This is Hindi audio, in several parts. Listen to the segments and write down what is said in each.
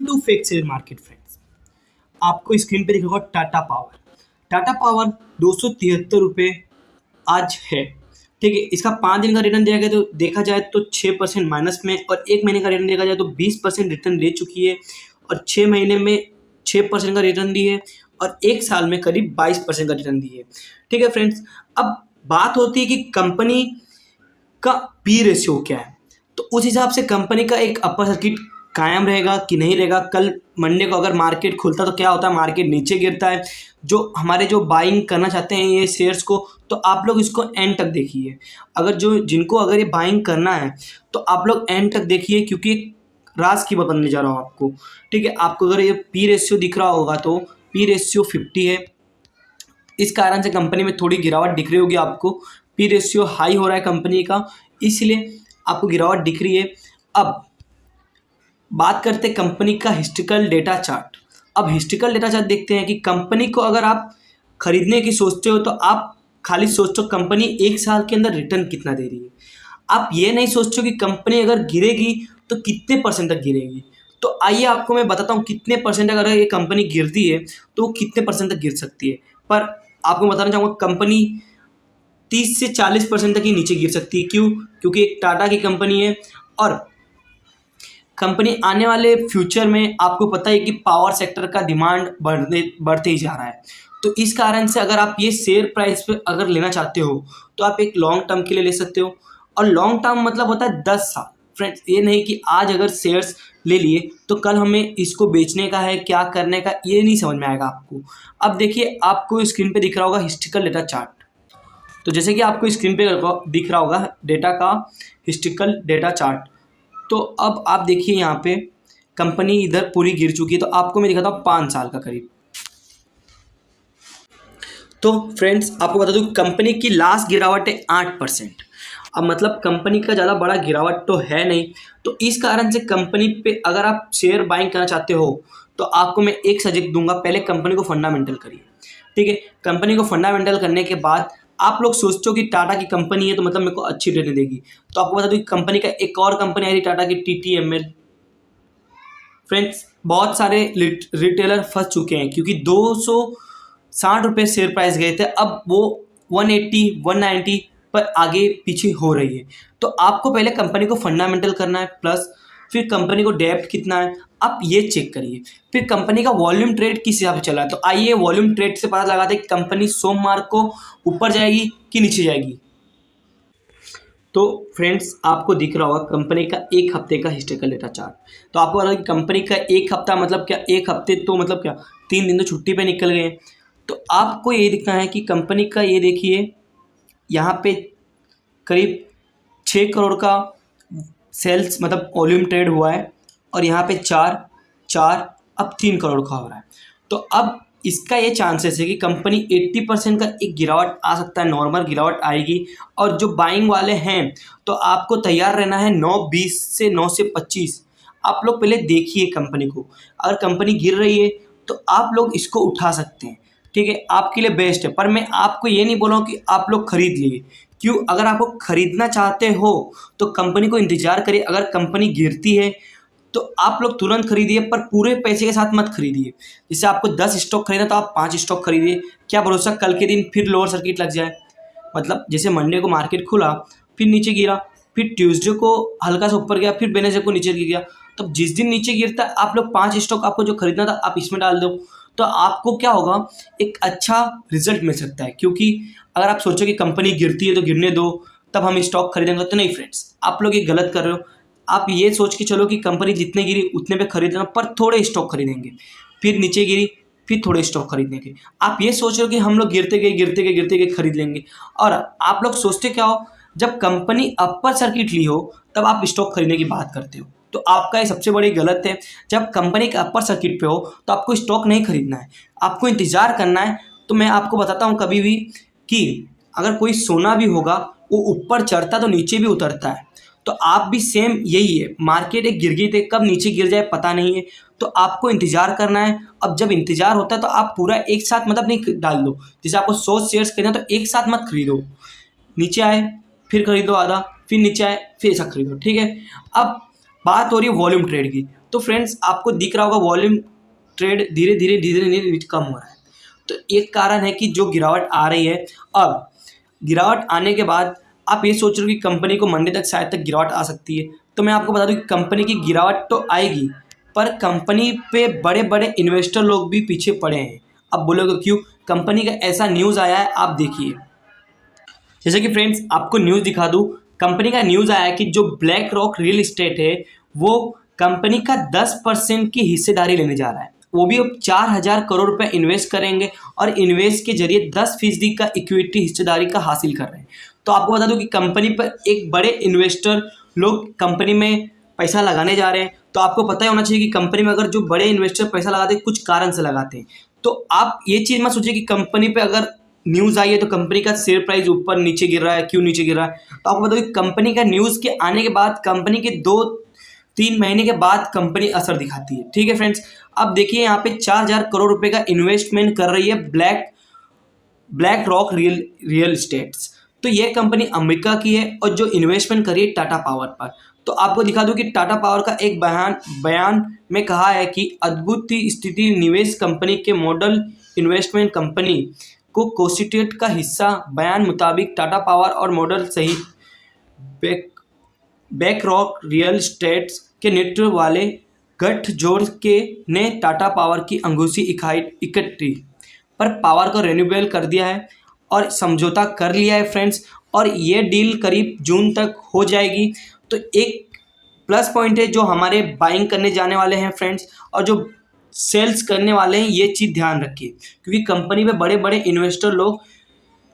To fake share market friends. आपको स्क्रीन पे दिख रहा होगा टाटा पावर। टाटा पावर 273 रुपये आज है। ठीक है, इसका 5 दिन का रिटर्न दिया गया तो देखा जाए तो 6% माइनस में, और एक महीने का रिटर्न देखा जाए तो 20% रिटर्न दे चुकी है, और 6 महीने में 6% का रिटर्न दी है, और एक साल में करीब 22% का रिटर्न दी है। ठीक है फ्रेंड्स, अब बात होती है कि कंपनी का पी रेशियो क्या है। तो उस हिसाब से कंपनी का एक अपर सर्किट कायम रहेगा कि नहीं रहेगा। कल मंडे को अगर मार्केट खुलता तो क्या होता है, मार्केट नीचे गिरता है। जो बाइंग करना चाहते हैं ये शेयर्स को, तो आप लोग इसको एंड तक देखिए। अगर ये बाइंग करना है तो आप लोग एंड तक देखिए, क्योंकि एक राज की बात बताने जा रहा हूँ आपको। ठीक है, आपको अगर ये पी रेशियो दिख रहा होगा तो पी रेशियो 50 है। इस कारण से कंपनी में थोड़ी गिरावट दिख रही होगी आपको। पी रेशियो हाई हो रहा है कंपनी का, इसलिए आपको गिरावट दिख रही है। अब बात करते हैं कंपनी का हिस्ट्रिकल डेटा चार्ट। अब हिस्ट्रिकल डेटा चार्ट देखते हैं कि कंपनी को अगर आप खरीदने की सोचते हो तो आप खाली सोचो कंपनी एक साल के अंदर रिटर्न कितना दे रही है। आप ये नहीं सोचो कि कंपनी अगर गिरेगी तो कितने परसेंट तक गिरेगी। तो आइए आपको मैं बताता हूँ कितने परसेंट अगर ये कंपनी गिरती है तो वो कितने परसेंट तक गिर सकती है। पर आपको बताना चाहूँगा कंपनी 30 से 40% तक ही नीचे गिर सकती है। क्यों? क्योंकि एक टाटा की कंपनी है, और कंपनी आने वाले फ्यूचर में आपको पता है कि पावर सेक्टर का डिमांड बढ़ते ही जा रहा है। तो इस कारण से अगर आप ये शेयर प्राइस पे अगर लेना चाहते हो तो आप एक लॉन्ग टर्म के लिए ले सकते हो। और लॉन्ग टर्म मतलब होता है 10 साल। फ्रेंड्स, ये नहीं कि आज अगर शेयर्स ले लिए तो कल हमें इसको बेचने का है, क्या करने का, ये नहीं समझ में आएगा आपको। अब देखिए, आपको स्क्रीन पे दिख रहा होगा हिस्ट्रिकल डेटा चार्ट। तो जैसे कि आपको स्क्रीन पे दिख रहा होगा डेटा का हिस्ट्रिकल डेटा चार्ट। तो अब आप देखिए यहाँ पे कंपनी इधर पूरी गिर चुकी है। तो आपको मैं दिखाता हूँ 5 साल का करीब। तो फ्रेंड्स, आपको बता दूँ कंपनी की लास्ट गिरावट है 8%। अब मतलब कंपनी का ज़्यादा बड़ा गिरावट तो है नहीं। तो इस कारण से कंपनी पे अगर आप शेयर बाइंग करना चाहते हो तो आपको मैं एक सजेस्ट दूंगा, पहले कंपनी को फंडामेंटल करिए। ठीक है, कंपनी को फंडामेंटल करने के बाद आप लोग सोचते हो कि टाटा की कंपनी है तो मतलब मेरे को अच्छी रिटर्न देगी। तो आपको बता दूँ कि कंपनी का एक और कंपनी आई थी टाटा की, TTML। फ्रेंड्स, बहुत सारे रिटेलर फंस चुके हैं क्योंकि 260 रुपये शेयर प्राइस गए थे, अब वो 180 190 पर आगे पीछे हो रही है। तो आपको पहले कंपनी को फंडामेंटल करना है, प्लस फिर कंपनी को डेप्थ कितना है आप ये चेक करिए। फिर कंपनी का वॉल्यूम ट्रेड किस हिसाब से चला है। तो आइए वॉल्यूम ट्रेड से पता लगाते हैं कि कंपनी सोमवार को ऊपर जाएगी कि नीचे जाएगी। तो फ्रेंड्स, आपको दिख रहा होगा कंपनी का एक हफ्ते का हिस्ट्रिकल डेटा चार्ट। तो आपको पता है कि कंपनी का एक हफ्ता मतलब क्या, एक हफ्ते तो मतलब क्या, 3 दिन तो छुट्टी पे निकल गए। तो आपको ये दिखना है कि कंपनी का ये देखिए यहाँ पे करीब 6 करोड़ का सेल्स मतलब वॉल्यूम ट्रेड हुआ है, और यहाँ पे 4 4 अब 3 करोड़ का हो रहा है। तो अब इसका ये चांसेस है कि कंपनी 80% का एक गिरावट आ सकता है, नॉर्मल गिरावट आएगी। और जो बाइंग वाले हैं तो आपको तैयार रहना है 9.20 से 9 से 25। आप लोग पहले देखिए कंपनी को, अगर कंपनी गिर रही है तो आप लोग इसको उठा सकते हैं। ठीक है, आपके लिए बेस्ट है। पर मैं आपको ये नहीं बोल रहा हूँ कि आप लोग खरीद लिए। क्यों? अगर आपको खरीदना चाहते हो तो कंपनी को इंतजार करिए। अगर कंपनी गिरती है तो आप लोग तुरंत खरीदिए, पर पूरे पैसे के साथ मत खरीदिए। जैसे आपको 10 स्टॉक खरीदना तो आप 5 स्टॉक खरीदिए। क्या भरोसा कल के दिन फिर लोअर सर्किट लग जाए। मतलब जैसे मंडे को मार्केट खुला, फिर नीचे गिरा, फिर ट्यूसडे को हल्का सा ऊपर गया, फिर वेडनेसडे को नीचे गिर गया। तो जिस दिन नीचे गिरता है आप लोग 5 स्टॉक आपको जो खरीदना था आप इसमें डाल दो। तो आपको क्या होगा, एक अच्छा रिजल्ट मिल सकता है। क्योंकि अगर आप सोचो कि कंपनी गिरती है तो गिरने दो तब हम स्टॉक खरीदेंगे, तो नहीं फ्रेंड्स, आप लोग ये गलत कर रहे हो। आप ये सोच के चलो कि कंपनी जितने गिरी उतने पे खरीदना, पर थोड़े स्टॉक खरीदेंगे। फिर नीचे गिरी, फिर थोड़े स्टॉक खरीदेंगे। आप ये सोच रहे हो कि हम लोग गिरते गए खरीद लेंगे। और आप लोग सोचते क्या हो, जब कंपनी अपर सर्किट ली हो तब आप स्टॉक खरीदने की बात करते हो। तो आपका ये सबसे बड़ी गलत है। जब कंपनी का अपर सर्किट पे हो तो आपको स्टॉक नहीं खरीदना है, आपको इंतज़ार करना है। तो मैं आपको बताता हूँ कभी भी कि अगर कोई सोना भी होगा वो ऊपर चढ़ता तो नीचे भी उतरता है। तो आप भी सेम यही है। मार्केट एक गिर गई थी, कब नीचे गिर जाए पता नहीं है। तो आपको इंतज़ार करना है। अब जब इंतज़ार होता है तो आप पूरा एक साथ मतलब नहीं डाल दो। जैसे आपको 100 शेयर्स खरीदना तो एक साथ मत खरीदो। नीचे आए फिर खरीदो आधा, फिर नीचे आए फिर ऐसा खरीदो। ठीक है, अब बात हो रही है वॉल्यूम ट्रेड की। तो फ्रेंड्स आपको दिख रहा होगा वॉल्यूम ट्रेड धीरे धीरे कम हो रहा है। तो एक कारण है कि जो गिरावट आ रही है। अब गिरावट आने के बाद आप ये सोच रहे हो कि कंपनी को मंडे तक शायद तक गिरावट आ सकती है, तो मैं आपको बता दूं कि कंपनी की गिरावट तो आएगी, पर कंपनी पे बड़े बड़े इन्वेस्टर लोग भी पीछे पड़े हैं। अब बोलोगे क्यों? कंपनी का ऐसा न्यूज़ आया है, आप देखिए। जैसे कि फ्रेंड्स आपको न्यूज़ दिखा दूं, कंपनी का न्यूज़ आया है कि जो ब्लैक रॉक रियल इस्टेट है वो कंपनी का 10% की हिस्सेदारी लेने जा रहा है। वो भी अब 4,000 करोड़ रुपए इन्वेस्ट करेंगे और इन्वेस्ट के जरिए 10% का इक्विटी हिस्सेदारी का हासिल कर रहे हैं। तो आपको बता दूं कि कंपनी पर एक बड़े इन्वेस्टर लोग कंपनी में पैसा लगाने जा रहे हैं। तो आपको पता ही होना चाहिए कि कंपनी में अगर जो बड़े इन्वेस्टर पैसा लगाते हैं कुछ कारण से लगाते हैं। तो आप ये चीज़ मत सोचिए कि कंपनी पे अगर न्यूज़ आई है तो कंपनी का शेयर प्राइस ऊपर नीचे गिर रहा है, क्यों नीचे गिर रहा है। तो आपको बताओ कि कंपनी का न्यूज़ के आने के बाद कंपनी के 2-3 महीने के बाद कंपनी असर दिखाती है। ठीक है फ्रेंड्स, अब देखिए यहाँ पे 4,000 करोड़ रुपए का इन्वेस्टमेंट कर रही है ब्लैक रॉक रियल इस्टेट्स। तो ये कंपनी अमेरिका की है और जो इन्वेस्टमेंट करी है टाटा पावर पर। तो आपको दिखा दूं कि टाटा पावर का एक बयान में कहा है कि अद्भुत स्थिति निवेश कंपनी के मॉडल इन्वेस्टमेंट कंपनी को कॉन्स्टिट्यूट का हिस्सा। बयान मुताबिक टाटा पावर और मॉडल सहित बैक रॉक रियल इस्टेट्स के नेतृत्व वाले गठजोड़ के ने टाटा पावर की अंगूठी इकट्ठी पर पावर को रिन्यूएबल कर दिया है और समझौता कर लिया है फ्रेंड्स, और ये डील करीब जून तक हो जाएगी। तो एक प्लस पॉइंट है जो हमारे बाइंग करने जाने वाले हैं फ्रेंड्स, और जो सेल्स करने वाले हैं ये चीज़ ध्यान रखिए, क्योंकि कंपनी में बड़े बड़े इन्वेस्टर लोग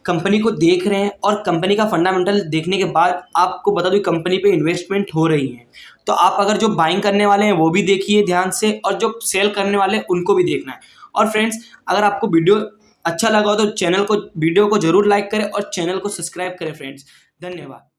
कंपनी को देख रहे हैं और कंपनी का फंडामेंटल देखने के बाद आपको बता दूं कंपनी पे इन्वेस्टमेंट हो रही है। तो आप अगर जो बाइंग करने वाले हैं वो भी देखिए ध्यान से, और जो सेल करने वाले हैं उनको भी देखना है। और फ्रेंड्स अगर आपको वीडियो अच्छा लगा हो तो वीडियो को जरूर लाइक करें और चैनल को सब्सक्राइब करें फ्रेंड्स। धन्यवाद।